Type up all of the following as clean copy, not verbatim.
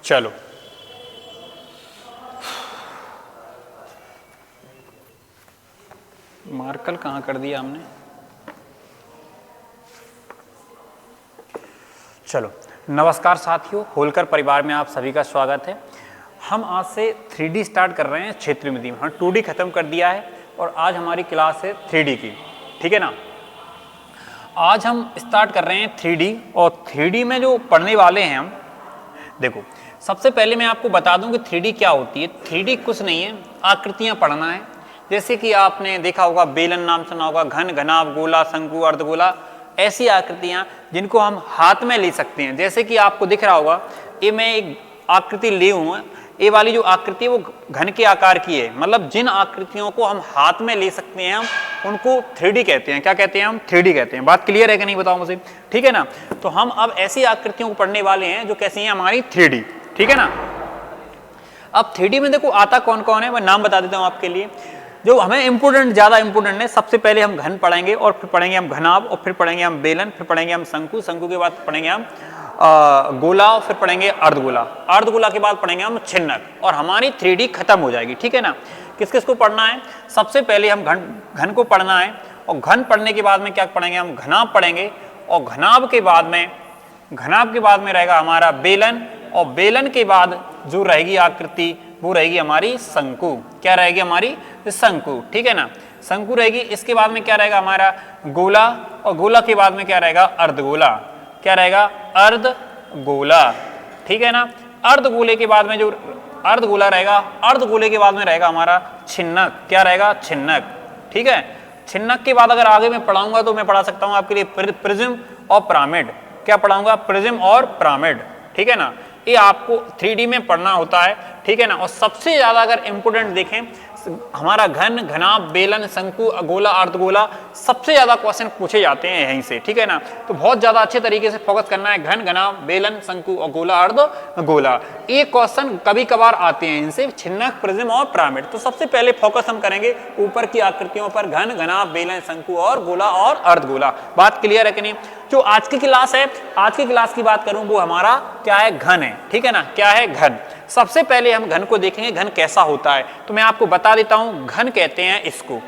चलो मार्कर कहाँ कर दिया हमने। चलो नमस्कार साथियों, होलकर परिवार में आप सभी का स्वागत है। हम आज से 3D स्टार्ट कर रहे हैं क्षेत्रमिति में। हम 2D खत्म कर दिया है और आज हमारी क्लास है 3D की, ठीक है ना। आज हम स्टार्ट कर रहे हैं 3D और 3D में जो पढ़ने वाले हैं हम, देखो सबसे पहले मैं आपको बता दूं कि 3D क्या होती है। 3D कुछ नहीं है, आकृतियां पढ़ना है। जैसे कि आपने देखा होगा, बेलन नाम सुना होगा, घन, घनाभ, गोला, शंकु, अर्धगोला, ऐसी आकृतियां जिनको हम हाथ में ले सकते हैं। जैसे कि आपको दिख रहा होगा, ये मैं एक आकृति ली हूँ, ये वाली जो आकृति है वो घन के आकार की है। मतलब जिन आकृतियों को हम हाथ में ले सकते हैं हम उनको 3D कहते हैं। क्या कहते हैं हम? 3D कहते हैं। बात क्लियर है कि नहीं बताओ मुझे, ठीक है ना। तो हम अब ऐसी आकृतियों को पढ़ने वाले हैं जो कैसी हैं, हमारी 3D, ठीक है ना। अब 3D में देखो आता कौन कौन है, मैं नाम बता देता हूँ आपके लिए। जो हमें इंपोर्टेंट, ज्यादा इंपोर्टेंट है, सबसे पहले हम घन पढ़ेंगे और फिर पढ़ेंगे हम घनाभ और फिर पढ़ेंगे हम बेलन, फिर पढ़ेंगे हम शंकु, शंकु के बाद पढ़ेंगे हम गोला और फिर पढ़ेंगे अर्धगोला, अर्धगोला के बाद पढ़ेंगे हम छिन्नक और हमारी 3D खत्म हो जाएगी, ठीक है ना। किस किस को पढ़ना है? सबसे पहले हम घन को पढ़ना है और घन पढ़ने के बाद में क्या पढ़ेंगे हम? घनाभ पढ़ेंगे और घनाभ के बाद में रहेगा हमारा बेलन और बेलन के बाद जो रहेगी आकृति वो रहेगी हमारी शंकु। क्या रहेगी? हमारी शंकु, ठीक है ना। शंकु रहेगी। इसके बाद में क्या रहेगा? हमारा गोला और गोला के बाद में क्या रहेगा? अर्धगोला। क्या रहेगा? अर्धगोला, ठीक है ना। अर्धगोले के बाद में जो अर्धगोला रहेगा, अर्धगोले के बाद में रहेगा हमारा छिन्नक। क्या रहेगा? छिन्नक, ठीक है। छिन्नक के बाद अगर आगे मैं पढ़ाऊंगा तो मैं पढ़ा सकता हूं आपके लिए प्रिज्म और पिरामिड। क्या पढ़ाऊंगा? प्रिज्म और पिरामिड, ठीक है ना। ये आपको 3D में पढ़ना होता है, ठीक है ना। और सबसे ज्यादा अगर इंपोर्टेंट देखें, हमारा घन, घनाभ, बेलन, शंकु, गोला, अर्धगोला, सबसे ज्यादा क्वेश्चन पूछे जाते हैं यहीं से, ठीक है ना। तो बहुत ज्यादा अच्छे तरीके से फोकस करना है। घन, घनाभ, बेलन, शंकु और गोला, अर्धगोला, ये क्वेश्चन कभी कभार आते हैं इनसे, छिन्नक, प्रिज्म और पिरामिड। तो सबसे पहले फोकस हम करेंगे ऊपर की आकृतियों पर, घन, घनाभ, बेलन, शंकु और गोला और अर्धगोला। बात क्लियर है कि नहीं? जो आज की क्लास है, आज की क्लास की बात करूं वो हमारा क्या है? घन है, ठीक है ना। क्या है? घन। सबसे पहले हम घन को देखेंगे, घन कैसा होता है। तो मैं आपको बता देता हूं, घन कहते हैं इसको,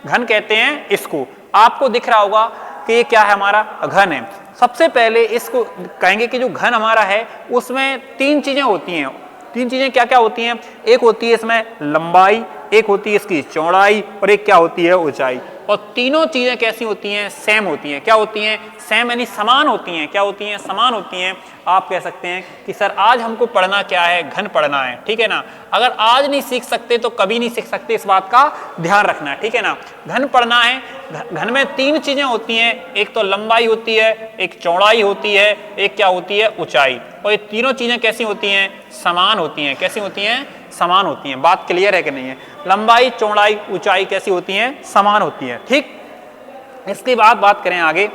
घन कहते हैं इसको। आपको दिख रहा होगा कि ये क्या है? हमारा घन है। सबसे पहले इसको कहेंगे कि जो घन हमारा है उसमें 3 चीजें होती हैं। 3 चीजें क्या क्या होती हैं? एक होती है इसमें लंबाई, एक होती है इसकी चौड़ाई और एक क्या होती है? ऊंचाई। और तीनों चीजें कैसी होती हैं? सेम होती हैं। क्या होती हैं? सेम, यानी समान होती हैं। क्या होती हैं? समान होती हैं। आप कह सकते हैं कि सर आज हमको पढ़ना क्या है? घन पढ़ना है, ठीक है ना। अगर आज नहीं सीख सकते तो कभी नहीं सीख सकते, इस बात का ध्यान रखना है, ठीक है ना। घन पढ़ना है। घन में 3 चीजें होती हैं, एक तो लंबाई होती है, एक चौड़ाई होती है, एक क्या होती है? ऊंचाई। और ये तीनों चीजें कैसी होती हैं? समान होती हैं। कैसी होती हैं? समान होती हैं। बात क्लियर है कि नहीं है? लंबाई, चौड़ाई, ऊंचाई कैसी होती हैं? समान होती हैं, ठीक। इसके बाद बात करें आगे,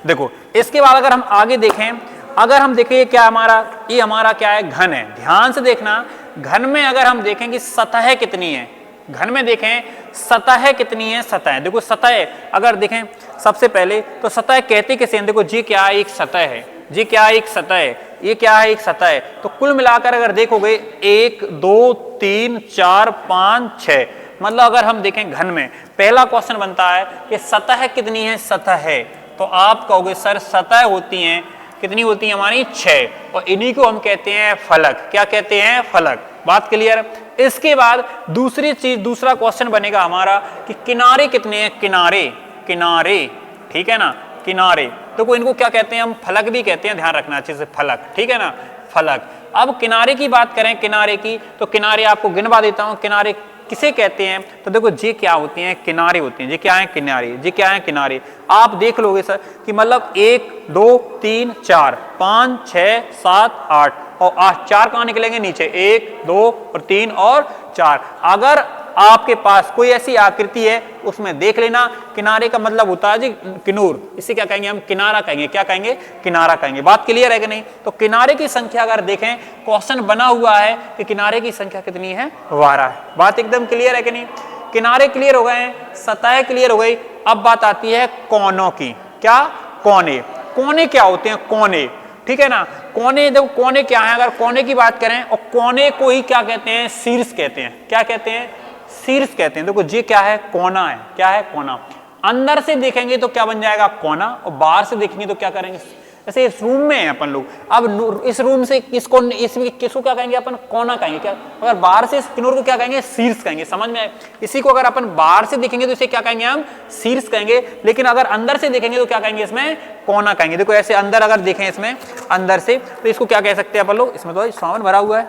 देखो इसके बाद अगर हम आगे देखें, अगर हम देखें क्या हमारा, ये हमारा क्या है? घन है। ध्यान से देखना, घन में अगर हम देखें कि सतह कितनी है, घन में देखें सतह कितनी है। सतह देखो, सतह अगर देखें सबसे पहले तो सतह कहते किसे हैं? देखो जी क्या है? एक सतह है। जी क्या है? एक सतह है। ये क्या है? एक सतह है। तो कुल मिलाकर अगर देखोगे 1 2 3 4 5 6, मतलब अगर हम देखें घन में पहला क्वेश्चन बनता है कि सतह कितनी है? सतह है। तो आप कहोगे सर सतह होती हैं कितनी? होती है हमारी 6, और इन्हीं को हम कहते हैं फलक। क्या कहते हैं? फलक। बात क्लियर? इसके बाद दूसरी चीज, दूसरा क्वेश्चन बनेगा हमारा कि किनारे कितने हैं? किनारे, किनारे, ठीक है ना। किनारे तो इनको क्या कहते हैं? हम फलक भी कहते हैं, ध्यान रखना अच्छे से, फलक, ठीक है ना। फलक। अब किनारे की बात करें, किनारे की, तो किनारे आपको गिनवा देता हूं, किनारे किसे कहते हैं? तो देखो जी क्या होती हैं? किनारे होती हैं। जी क्या है? किनारे। जी क्या है? किनारे। आप देख लोगे सर कि मतलब 1 2 3 4 5 6 7 8 और 8, 4 कहां निकलेंगे? नीचे। 1 2 और 3 और 4। अगर आपके पास कोई ऐसी आकृति है उसमें देख लेना, किनारे का मतलब होता है जी किनूर। इसे क्या कहेंगे हम? किनारा कहेंगे। क्या कहेंगे? किनारा कहेंगे। बात क्लियर है कि नहीं? तो किनारे की संख्या अगर देखें, क्वेश्चन बना हुआ है कि किनारे की संख्या कितनी है? 12 है। बात एकदम क्लियर है कि नहीं? किनारे क्लियर हो गए हैं, सतह क्लियर हो गई। अब बात आती है कोनों की। क्या? कोने। कोने क्या होते हैं? कोने, ठीक है ना। कोने, देखो कोने क्या है, अगर कोने की बात करें और कोने को ही क्या कहते हैं, शीर्ष कहते हैं। क्या कहते हैं, शीर्ष कहते हैं। देखो ये क्या है, कोना है। क्या है, कोना। अंदर से देखेंगे तो क्या बन जाएगा, कोना, और बाहर से देखेंगे तो क्या करेंगे, जैसे इस रूम में है अपन लोग, अब इस रूम से किसको, इसमें किसको क्या कहेंगे अपन, कोना कहेंगे। क्या, अगर बाहर से इस किनारे को क्या कहेंगे, शीर्ष कहेंगे। समझ में आए, इसी को अगर अपन बाहर से देखेंगे तो इसे क्या कहेंगे, हम शीर्ष कहेंगे, लेकिन अगर अंदर से देखेंगे तो क्या कहेंगे, इसमें कोना कहेंगे। देखो ऐसे अंदर अगर देखें इसमें अंदर से तो इसको क्या कह सकते हैं अपन लोग, इसमें तो सामान भरा हुआ है,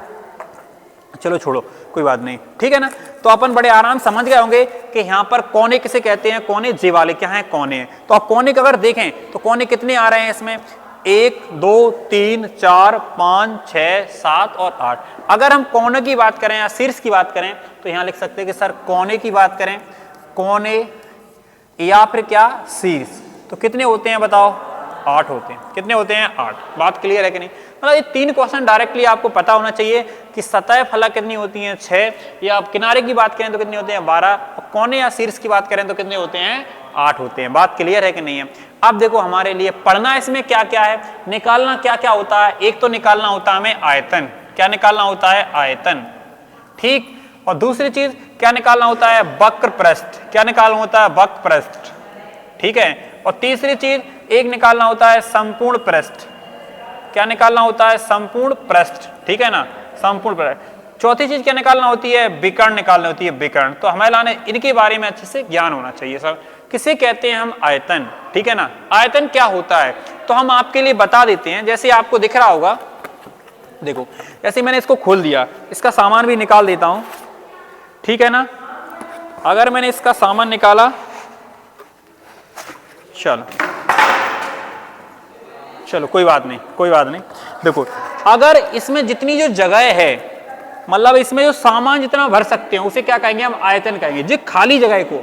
चलो छोड़ो कोई बात नहीं, ठीक है ना। तो अपन बड़े आराम समझ गए होंगे कि यहाँ पर कोने किसे कहते हैं, कोने जे वाले क्या है, कोने हैं। तो आप कोने का अगर देखें तो कोने कितने आ रहे हैं इसमें, 1 2 3 4 5 6 7 और 8। अगर हम कोने की बात करें या शीर्ष की बात करें तो यहाँ लिख सकते हैं कि सर कोने की बात करें, कोने या फिर क्या, शीर्ष, तो कितने होते हैं बताओ, 8 होते हैं। कितने होते हैं, 8। बात क्लियर है कि नहीं। मतलब ये 3 क्वेश्चन डायरेक्टली आपको पता होना चाहिए कि सतह फलक कितनी होती हैं, 6, या आप किनारे की बात करें तो कितने होते हैं, 12, और कोने या शीर्ष की बात करें तो कितने होते हैं, 8 होते हैं। बात क्लियर है कि नहीं है। अब देखो हमारे लिए पढ़ना इसमें क्या क्या है, निकालना क्या क्या होता है। एक तो निकालना होता है हमें आयतन। क्या निकालना होता है, आयतन, ठीक। और दूसरी चीज क्या निकालना होता है, वक्र पृष्ठ। क्या निकालना होता है, वक्र पृष्ठ, ठीक है। और तीसरी चीज एक निकालना होता है संपूर्ण पृष्ठ। क्या निकालना होता है, संपूर्ण पृष्ठ, ठीक है ना, संपूर्ण पृष्ठ। चौथी चीज क्या निकालना होती है, विकर्ण निकालनी होती है, विकर्ण। तो हमें लाने इनके बारे में अच्छे से ज्ञान होना चाहिए सब। किसे कहते हैं हम, आयतन, ठीक है ना। आयतन क्या होता है तो हम आपके लिए बता देते हैं। जैसे आपको दिख रहा होगा, देखो जैसे मैंने इसको खोल दिया, इसका सामान भी निकाल देता हूं, ठीक है ना। अगर मैंने इसका सामान निकाला, चलो कोई बात नहीं, कोई बात नहीं। देखो अगर इसमें जितनी जो जगह है, मतलब इसमें जो सामान जितना भर सकते हैं उसे क्या कहेंगे, हम आयतन कहेंगे। जो खाली जगह को,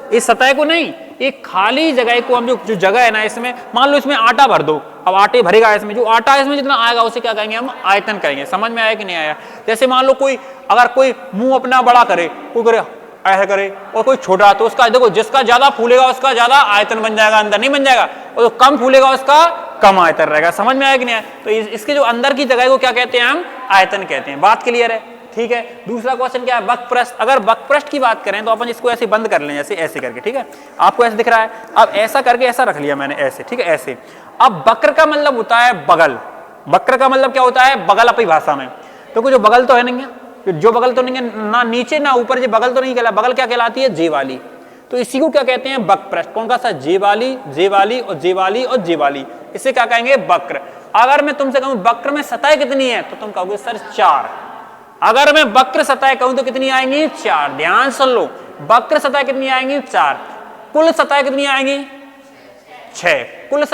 इस सतह को नहीं, एक खाली जगह को हम जो जगह है ना, इसमें मान लो इसमें आटा भर दो, अब आटे भरेगा इसमें, जो आटा इसमें जितना आएगा उसे क्या कहेंगे, हम आयतन कहेंगे। समझ में आया कि नहीं आया। जैसे मान लो कोई, अगर कोई मुंह अपना बड़ा करे, कोई करे ऐसा करे, और कोई छोटा, तो उसका देखो जिसका ज्यादा फूलेगा उसका ज्यादा आयतन बन जाएगा, अंदर नहीं बन जाएगा, और जो कम फूलेगा उसका कम आयतन रहेगा। समझ में आया कि नहीं आया। तो इसके जो अंदर की जगह को क्या कहते हैं, हम आयतन कहते हैं। बात क्लियर है, ठीक है। दूसरा क्वेश्चन क्या है, वक्र पृष्ठ। अगर वक्र पृष्ठ की बात करें तो अपन इसको ऐसे बंद कर लें, जैसे ऐसे करके, ठीक है। आपको ऐसे दिख रहा है, अब ऐसा करके ऐसा रख लिया मैंने, ऐसे, ठीक है, ऐसे। अब वक्र का मतलब होता है बगल। वक्र का मतलब क्या होता है, बगल अपनी भाषा में। तो कुछ बगल तो है नहीं है, जो बगल तो नहीं है, ना नीचे ना ऊपर, जो बगल तो नहीं कहला, बगल क्या कहलाती है, जे वाली। तो इसी को क्या कहते हैं, वक्र पृष्ठ। कौन का सा, जे वाली, जे वाली और जे वाली और जे वाली, इसे क्या कहेंगे, वक्र। अगर मैं तुमसे कहूं वक्र में सतह कितनी है तो तुम कहोगे सर 4। अगर मैं वक्र सतह कहूं तो कितनी आएंगी, 4। ध्यान सुन लो, वक्र सतह कितनी आएंगी, 4। कुल सतह कितनी आएंगी, 6। कुल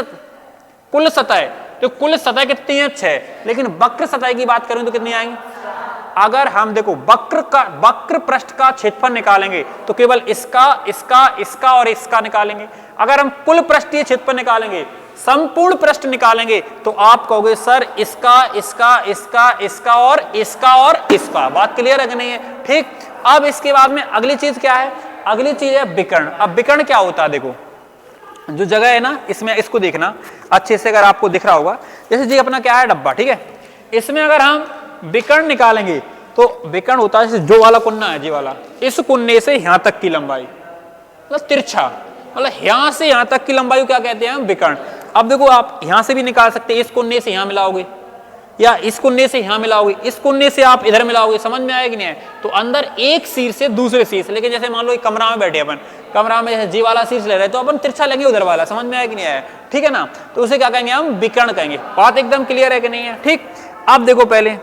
सतह, तो कुल सतह कितनी है, 6। लेकिन वक्र सतह की बात करूं तो कितनी आएंगी। अगर हम देखो वक्र पृष्ठ का क्षेत्रफल निकालेंगे तो केवल इसका, इसका, इसका और इसका निकालेंगे। अगर हम कुल पृष्ठीय क्षेत्रफल निकालेंगे, संपूर्ण पृष्ठ निकालेंगे, तो आप कहोगे सर इसका, इसका, इसका, इसका और इसका और इसका। बात क्लियर है कि नहीं है, ठीक। अब इसके बाद में अगली चीज क्या है, अगली चीज है विकर्ण। अब विकर्ण क्या होता है, देखो जो जगह है ना, इसमें इसको देखना अच्छे से, अगर आपको दिख रहा होगा, जैसे जी अपना क्या है डब्बा, ठीक है। इसमें अगर हम विकर्ण निकालेंगे तो विकर्ण होता है, जो वाला कुन्ना है, जी वाला, इस कुन्ने से यहां तक की लंबाई, मतलब तिरछा, मतलब यहां से यहां तक की लंबाई क्या कहते हैं, हम विकर्ण। अब देखो आप यहां से भी निकाल सकते हैं, इस कुन्ने से यहां मिलाओगे, या इस कुन्ने से यहां मिलाओगे, इस कुन्ने से आप इधर मिलाओगे। समझ में आया कि नहीं है। तो अंदर एक शीर्ष से दूसरे शीर्ष, लेकिन जैसे मान लो एक कमरा में बैठे अपन, कमरा में जैसे जी वाला शीर्ष ले रहे तो अपन तिरछा लेंगे उधर वाला। समझ में आया कि नहीं आया, ठीक है ना। तो उसे क्या कहेंगे, हम विकर्ण कहेंगे। बात एकदम क्लियर है कि नहीं है, ठीक। अब देखो पहले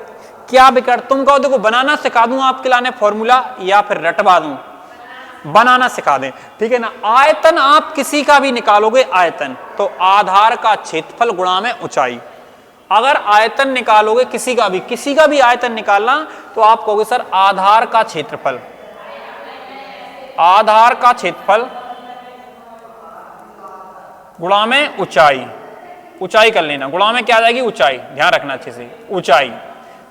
क्या विकर्ण, तुम कहो देखो बनाना सिखा दूं आपके लाने फॉर्मूला, या फिर रटवा दूं, बनाना सिखा दें, ठीक है ना। आयतन आप किसी का भी निकालोगे, आयतन तो आधार का क्षेत्रफल गुणा में ऊंचाई। अगर आयतन निकालोगे किसी का भी आयतन निकालना, तो आप कहोगे सर आधार का क्षेत्रफल, आधार का क्षेत्रफल गुणा में ऊंचाई। ऊंचाई कर लेना, गुणा में क्या आ जाएगी, ऊंचाई। ध्यान रखना अच्छे से, ऊंचाई,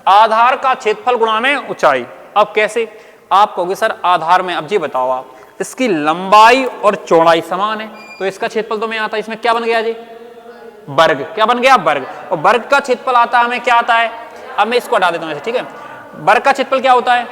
आधार का क्षेत्रफल गुणा में ऊंचाई। अब कैसे, आप कहोगे सर आधार में, अब ये बताओ आप, इसकी लंबाई और चौड़ाई समान है, तो इसका क्षेत्रफल तो में आता है, इसमें क्या बन गया जी, वर्ग। क्या बन गया? वर्ग। और वर्ग का क्षेत्रफल आता है हमें क्या आता है? अब मैं इसको हटा देता हूं ऐसे, ठीक है। वर्ग का क्षेत्रफल क्या होता है?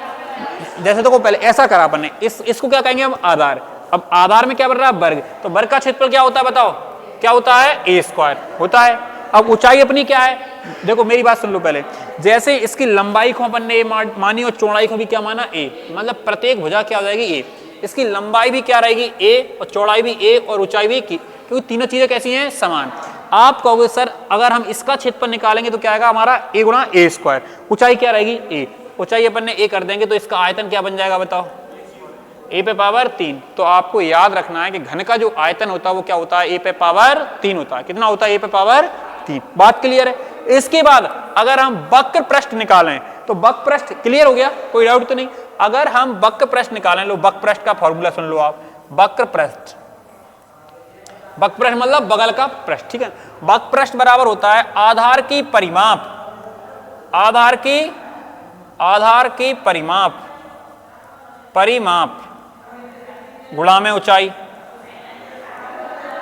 जैसे देखो पहले ऐसा करा अपन ने, इसको क्या कहेंगे हम? आधार। अब आधार में क्या बन रहा है? वर्ग। तो वर्ग का क्षेत्रफल क्या होता है बताओ? क्या होता है? ए स्क्वायर होता है। अब ऊंचाई अपनी क्या है? देखो मेरी बात सुन लो पहले। जैसे इसकी लंबाई को अपन ने मानी और चौड़ाई को भी क्या माना? ए। मतलब प्रत्येक भुजा क्या हो जाएगी? ए। इसकी लंबाई भी क्या रहेगी? ए, और चौड़ाई भी ए, और ऊंचाई भी, क्योंकि तीनों चीजें कैसी हैं? समान। आप कहोगे सर अगर हम इसका क्षेत्रफल निकालेंगे तो क्या आएगा हमारा? ए गुणा ए स्क्वायर। ऊंचाई क्या रहेगी? ए। ऊंचाई अपन ने ए कर देंगे तो इसका आयतन क्या बन जाएगा बताओ? ए पे पावर 3। तो आपको याद रखना है कि घन का जो आयतन होता है वो क्या होता है? ए पे पावर 3 होता है। कितना होता है? ए पे पावर 3। बात क्लियर है? इसके बाद अगर हम वक्र पृष्ठ निकालें तो वक्र पृष्ठ क्लियर हो गया, कोई डाउट तो नहीं। अगर हम वक्र पृष्ठ निकालें, लो वक्र पृष्ठ का फॉर्मूला सुन लो आप। वक्र पृष्ठ, वक्र पृष्ठ मतलब बगल का पृष्ठ, ठीक है। वक्र पृष्ठ बराबर होता है आधार की परिमाप, आधार की परिमाप गुणा में ऊंचाई।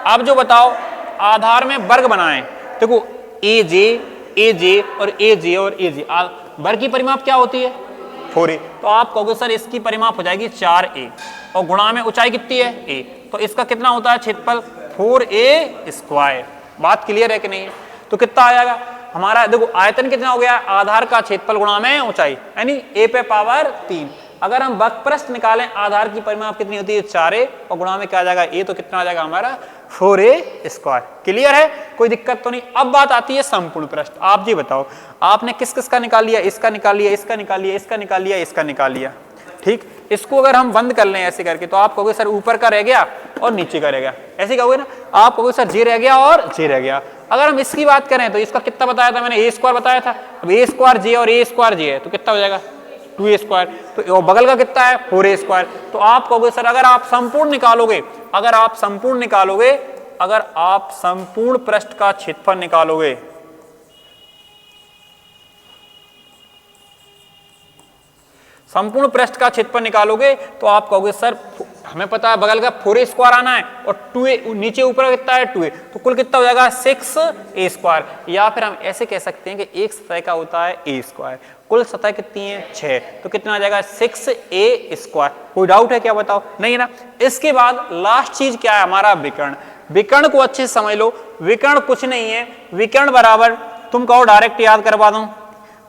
अब जो बताओ आधार में वर्ग बनाएं, देखो ए जे और ए जे और ए जे, वर्ग की परिमाप क्या होती है? 4a। तो आप कहोगे सर इसकी परिमाप हो जाएगी 4a, और गुणा में ऊंचाई कितनी है? a। तो इसका कितना होता है क्षेत्रफल? 4a square. बात क्लियर है कि नहीं है? तो कितना आ जाएगा हमारा? देखो आयतन कितना हो गया? आधार का क्षेत्रफल गुणा में ऊंचाई, यानी a पे पावर 3। अगर हम वक्र पृष्ठ निकालें, आधार की परिमाप कितनी होती है? 4a, और गुणा में क्या आ जाएगा? a। तो कितना आ जाएगा हमारा? 4a square. क्लियर है? कोई दिक्कत तो नहीं। अब बात आती है संपूर्ण पृष्ठ। आप जी बताओ आपने किस किस का निकाल लिया? इसका निकाल लिया, इसका निकाल लिया, इसका निकाल लिया, इसका निकाल लिया, ठीक। इसको अगर हम बंद कर लें ऐसे करके तो आप कहोगे सर ऊपर का रह गया और नीचे का रह गया, ऐसे कहोगे ना। आप कहोगे सर जे रह गया और जे रह गया। अगर हम इसकी बात करें तो इसका कितना बताया था मैंने? ए स्क्वायर बताया था। अब ए स्क्वायर जे और ए स्क्वायर जे है तो कितना हो जाएगा? 2a square. तो बगल का कितना है? 4a square. तो आप कहोगे सर अगर आप संपूर्ण निकालोगे, अगर आप संपूर्ण पृष्ठ का क्षेत्रफल निकालोगे, संपूर्ण पृष्ठ का क्षेत्रफल निकालोगे तो आप कहोगे सर हमें पता है बगल का 4a स्क्वायर आना है और 2a नीचे ऊपर कितना है? 2a। तो कुल कितना हो जाएगा? 6a square. या फिर हम ऐसे कह सकते हैं कि एक सतह का होता है a स्क्वायर, कुल सतह कितनी है? 6। तो कितना आ जाएगा? 6a square. कोई डाउट है क्या बताओ? नहीं ना। इसके बाद लास्ट चीज क्या है हमारा? विकर्ण। विकर्ण को अच्छे से समझ लो। विकर्ण कुछ नहीं है, विकर्ण बराबर, तुम कहो डायरेक्ट याद करवा दूं,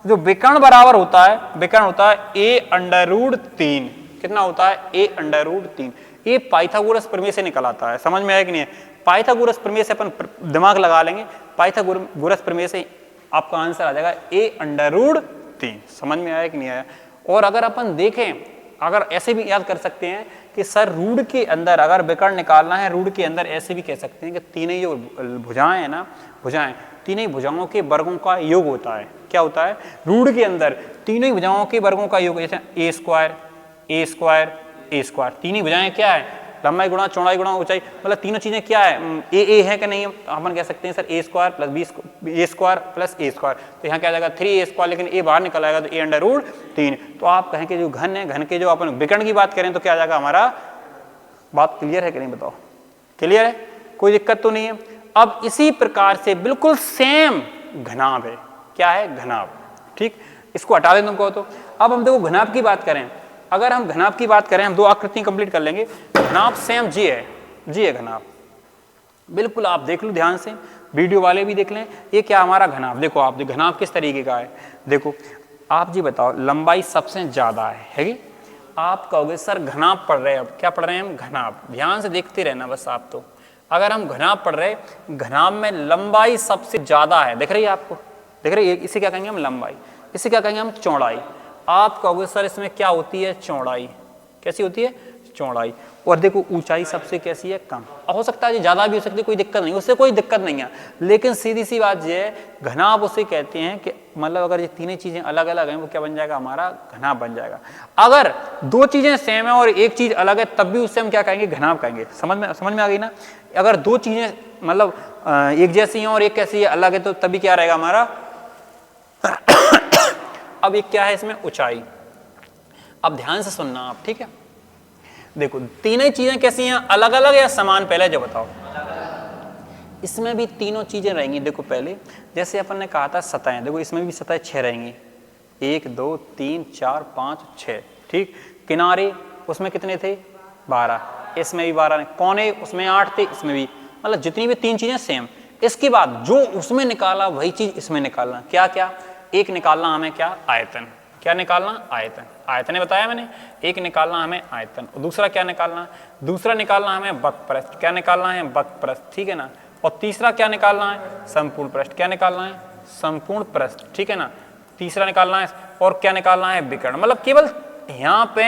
जो विकर्ण बराबर होता है, विकर्ण होता है a√3। कितना होता है? a√3। ये पाइथागोरस प्रमेय से निकल आता है। समझ में आया कि नहीं है? पाइथागोरस प्रमेय से अपन दिमाग लगा लेंगे, पाइथागोरस प्रमेय से आपका आंसर आ जाएगा a√3। समझ में आया कि नहीं आया? और अगर अपन देखें, अगर ऐसे भी याद कर सकते हैं कि सर रूढ़ के अंदर अगर विकर्ण निकालना है, रूढ़ के अंदर ऐसे भी कह सकते हैं कि तीनों जो भुजाएं हैं ना, भुजाएं, तीनों भुजाओं के वर्गों का योग होता है। क्या होता है? रूढ़ के अंदर तीनों भुजाओं के वर्गों का योग, जैसे ए स्क्वायर ए स्क्वायर ए स्क्वायर। तीनों भुजाएं क्या है? लंबाई गुणा चौड़ाई गुणा ऊंचाई, मतलब तीनों चीजें क्या है? ए है कि नहीं? अपन कह सकते हैं सर ए स्क्वायर प्लस ए स्क्वायर प्लस ए स्क्वायर। तो यहाँ क्या आ जाएगा? 3a स्क्वायर, लेकिन ए बाहर निकल आएगा तो a√3। तो आप कहें कि जो घन है, घन के जो अपन विकर्ण की बात करें तो क्या आ जाएगा हमारा? बात क्लियर है कि नहीं बताओ? क्लियर है? कोई दिक्कत तो नहीं है? अब इसी प्रकार से बिल्कुल सेम घनाभ है। क्या है? घनाभ, ठीक। इसको हटा दें तुमको। तो अब हम देखो घनाभ की बात करें, अगर हम घनाभ की बात करें, हम दो आकृति कंप्लीट कर लेंगे। घनाभ सेम जी है घनाभ, बिल्कुल। आप देख लो ध्यान से, वीडियो वाले भी देख लें। ये क्या हमारा घनाभ? देखो आप घनाभ किस तरीके का है। देखो आप जी बताओ, लंबाई सबसे ज्यादा है कि? आप कहोगे सर घनाभ पढ़ रहे हैं, अब क्या पढ़ रहे हैं हम? घनाभ। ध्यान से देखते रहना बस आप। तो अगर हम घनाभ पढ़ रहे, घनाभ में लंबाई सबसे ज्यादा है, दिख रही है आपको? दिख रही है? इसे क्या कहेंगे हम? लंबाई। इसे क्या कहेंगे हम? चौड़ाई। आप कहोगे सर इसमें क्या होती है? चौड़ाई। कैसी होती है? चौड़ाई। और देखो ऊंचाई सबसे कैसी है? कम। हो सकता है ज्यादा भी हो सकती है, कोई दिक्कत नहीं, उससे कोई दिक्कत नहीं है। लेकिन सीधी सी बात यह है, घनाभ उसे कहते हैं कि मतलब अगर ये तीनों चीजें अलग अलग हैं वो क्या बन जाएगा? हमारा घनाभ बन जाएगा। अगर दो चीजें सेम है और एक चीज अलग है तब भी उससे हम क्या कहेंगे? घनाभ कहेंगे। समझ में आ गई ना? अगर दो चीजें मतलब एक जैसी हैं और एक कैसी है अलग है तो तभी क्या रहेगा हमारा? अब एक क्या है इसमें? ऊंचाई। अब ध्यान से सुनना आप, ठीक है? देखो तीनों चीजें कैसी हैं? अलग अलग या समान? पहले जो बताओ, इसमें भी तीनों चीज़ें रहेंगी। देखो पहले जैसे अपन ने कहा था सतहें, देखो इसमें भी सतहें 6 रहेंगी, 1 2 3 4 5 6, ठीक। किनारे उसमें कितने थे, 12, इसमें भी 12, कोने उसमें 8 थे, इसमें भी, मतलब जितनी भी 3 चीज़ें सेम। इसके बाद जो उसमें निकाला वही चीज़ इसमें निकालना। क्या क्या, एक निकालना हमें क्या, आयतन। क्या निकालना, आयतन। आयतन ने बताया मैंने, एक निकालना हमें आयतन, और दूसरा क्या निकालना, दूसरा निकालना हमें वक्रपृष्ठ। क्या निकालना है, वक्रपृष्ठ, ठीक है ना। और तीसरा क्या निकालना है, संपूर्ण पृष्ठ। क्या निकालना है, संपूर्ण पृष्ठ, ठीक है ना। तीसरा निकालना है, और क्या निकालना है, विकर्ण। मतलब केवल यहाँ पे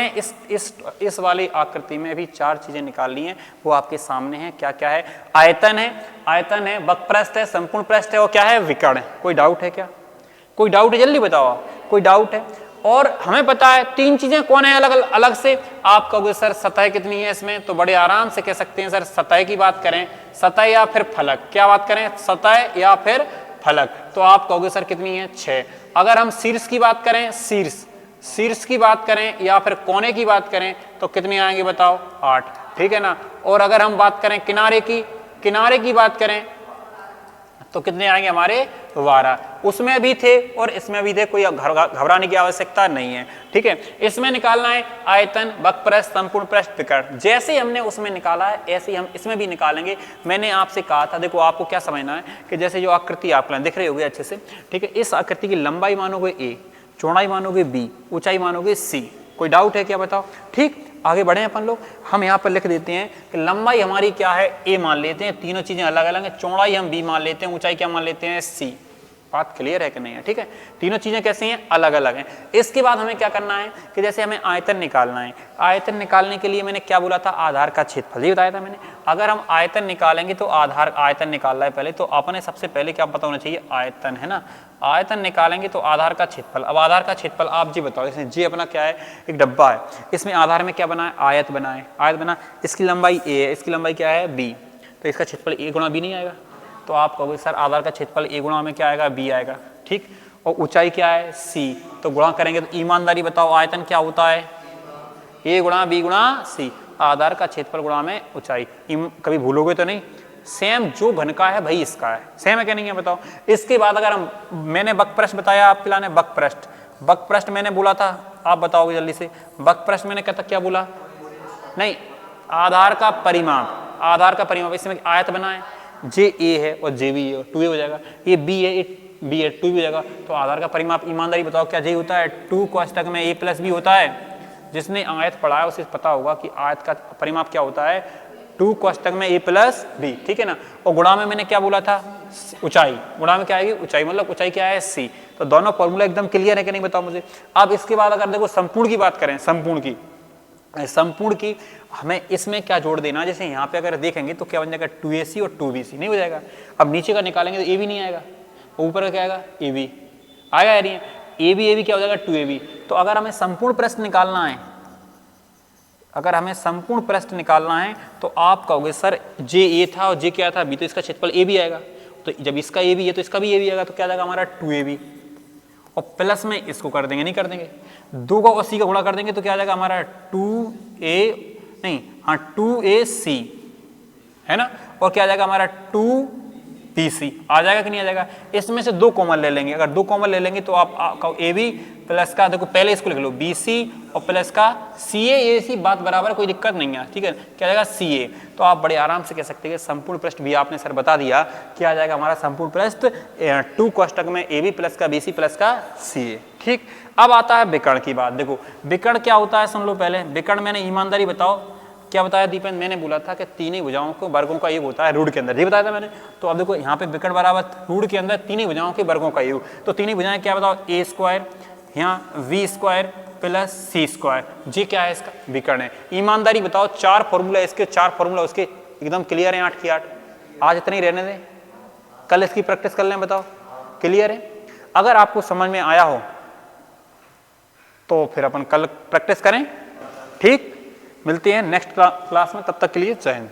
इस वाली आकृति में भी 4 चीजें निकालनी है, वो आपके सामने है। क्या क्या है, आयतन है, आयतन है, वक्रपृष्ठ है, संपूर्ण पृष्ठ है, और क्या है, विकर्ण है। कोई डाउट है क्या, कोई डाउट है, जल्दी बताओ, कोई डाउट है। और हमें पता है 3 चीजें कौन है अलग अलग से। आप कहोगे सर सतह कितनी है इसमें, तो बड़े आराम से कह सकते हैं सर सतह की बात करें, सतह या फिर फलक। क्या बात करें, सतह या फिर फलक, तो आप कहोगे सर कितनी है, 6। अगर हम शीर्ष की बात करें, शीर्ष की बात करें या फिर कोने की बात करें तो कितनी आएंगे बताओ, 8, ठीक है ना। और अगर हम बात करें किनारे की बात करें तो कितने आएंगे हमारे, 12। उसमें भी थे और इसमें भी थे, कोई घबराने की आवश्यकता नहीं है, ठीक है। इसमें निकालना है आयतन, वक्रपृष्ठ, संपूर्ण पृष्ठ, विकर्ण। जैसे हमने उसमें निकाला है ऐसे ही हम इसमें भी निकालेंगे। मैंने आपसे कहा था, देखो आपको क्या समझना है कि जैसे जो आकृति आपको दिख रही होगी अच्छे से, ठीक है। इस आकृति की लंबाई मानोगे a, चौड़ाई मानोगे b, ऊंचाई मानोगे c। कोई डाउट है क्या, बताओ, ठीक। आगे बढ़े अपन लोग, हम यहाँ पर लिख देते हैं कि लंबाई हमारी क्या है, a मान लेते हैं, तीनों चीजें अलग अलग हैं। चौड़ाई हम b मान लेते हैं, ऊंचाई क्या मान लेते हैं, c। बात क्लियर है कि नहीं है, ठीक है। तीनों चीजें कैसी हैं, अलग अलग हैं। इसके बाद हमें क्या करना है कि जैसे हमें आयतन निकालना है, आयतन निकालने के लिए मैंने क्या बोला था, आधार का क्षेत्रफल, ये बताया था मैंने। अगर हम आयतन निकालेंगे तो आयतन निकालना है पहले, तो अपने सबसे पहले क्या पता होना चाहिए, आयतन, है ना। आयतन निकालेंगे तो आधार का क्षेत्रफल। अब आधार का क्षेत्रफल आप जी बताओ, जैसे जी अपना क्या है, एक डब्बा है, इसमें आधार में क्या बना है, आयत बना है, आयत बना। इसकी लंबाई a है, इसकी लंबाई क्या है, b, तो इसका क्षेत्रफल a गुणा b नहीं आएगा। तो आप कहोगे सर आधार का क्षेत्रफल a गुणा में क्या आएगा, b आएगा, ठीक। और ऊंचाई क्या है, c, तो गुणा करेंगे तो ईमानदारी बताओ आयतन क्या होता है, a गुणा b गुणा c। आधार का क्षेत्रफल गुणा में ऊंचाई, कभी भूलोगे तो नहीं, सेम जो घन का है भाई इसका है, सेम है क्या नहीं है, बताओ। इसके बाद अगर हम, मैंने वक्रपृष्ठ बताया आपके लाने, वक्रपृष्ठ मैंने बोला था, आप बताओगे जल्दी से, वक्रपृष्ठ मैंने क्या बोला, नहीं, आधार का परिमाप, आधार का परिमाप। इसमें आयत बना है, जे ए है और जे बी है, 2a हो जाएगा, ये बी है, ये बी है, 2b हो जाएगा। तो आधार का परिमाप ईमानदारी बताओ क्या जे होता है, 2 कोष्ठक में a प्लस b होता है। जिसने आयत पढ़ा है उसे पता होगा कि आयत का परिमाप क्या होता है, 2 कोष्ठक में a प्लस b, ठीक है ना। और गुणा में मैंने क्या बोला था, ऊंचाई, गुणा में क्या आएगी, ऊंचाई, मतलब ऊंचाई क्या है, c। तो दोनों फॉर्मूला एकदम क्लियर है कि नहीं, बताओ मुझे। अब इसके बाद अगर देखो संपूर्ण की बात करें, संपूर्ण की हमें इसमें क्या जोड़ देना, जैसे यहाँ पे अगर देखेंगे तो क्या बन जाएगा, 2ac और 2bc, नहीं हो जाएगा। अब नीचे का निकालेंगे तो a भी नहीं आएगा, ऊपर का क्या आएगा, ab आएगा या नहीं, ab क्या हो जाएगा, 2ab। तो अगर हमें संपूर्ण पृष्ठ निकालना है, तो आप कहोगे सर जे ए था और जे क्या था, b, तो इसका क्षेत्रफल a भी आएगा। तो जब इसका a भी है तो इसका भी a भी आएगा, तो क्या जाएगा हमारा 2ab। और प्लस में इसको कर देंगे, नहीं कर देंगे, 2 को 80 का गुणा कर देंगे तो क्या आ जाएगा हमारा 2ac, है ना। और क्या आ जाएगा हमारा 2bc, आ जाएगा कि नहीं आ जाएगा। इसमें से 2 कॉमन ले लेंगे, अगर 2 कॉमन ले लेंगे तो आप ab प्लस का, देखो पहले इसको लिख लो bc और प्लस का ca, ac बात बराबर, कोई दिक्कत नहीं है, ठीक है। क्या आ जाएगा ca। तो आप बड़े आराम से कह सकते हैं संपूर्ण पृष्ठ भी आपने सर बता दिया, क्या आ जाएगा हमारा संपूर्ण पृष्ठ, 2 कोष्ठक में ab प्लस का bc प्लस का ca, ठीक। अब आता है विकर्ण की बात। देखो विकर्ण क्या होता है, सुन लो पहले। विकर्ण मैंने ईमानदारी बताओ क्या बताया दीपेन, मैंने बोला था कि तीनों भुजाओं को वर्गों का योग होता है रूढ़ के अंदर, ये बताया था मैंने। तो अब देखो यहाँ पे विकर्ण बराबर रूढ़ के अंदर तीनों भुजाओं के वर्गों का योग। तो तीनों भुजाएं क्या बताओ, a स्क्वायर, यहाँ v square plus c square, जी क्या है इसका, विकर्ण है। ईमानदारी बताओ, 4 फॉर्मूला इसके, 4 फॉर्मूला उसके, एकदम क्लियर है, 8 की 8। आज इतने ही रहने दें, कल इसकी प्रैक्टिस कर लें, बताओ क्लियर है। अगर आपको समझ में आया हो तो फिर अपन कल प्रैक्टिस करें, ठीक। मिलते हैं नेक्स्ट क्लास में, तब तक के लिए जय हिंद।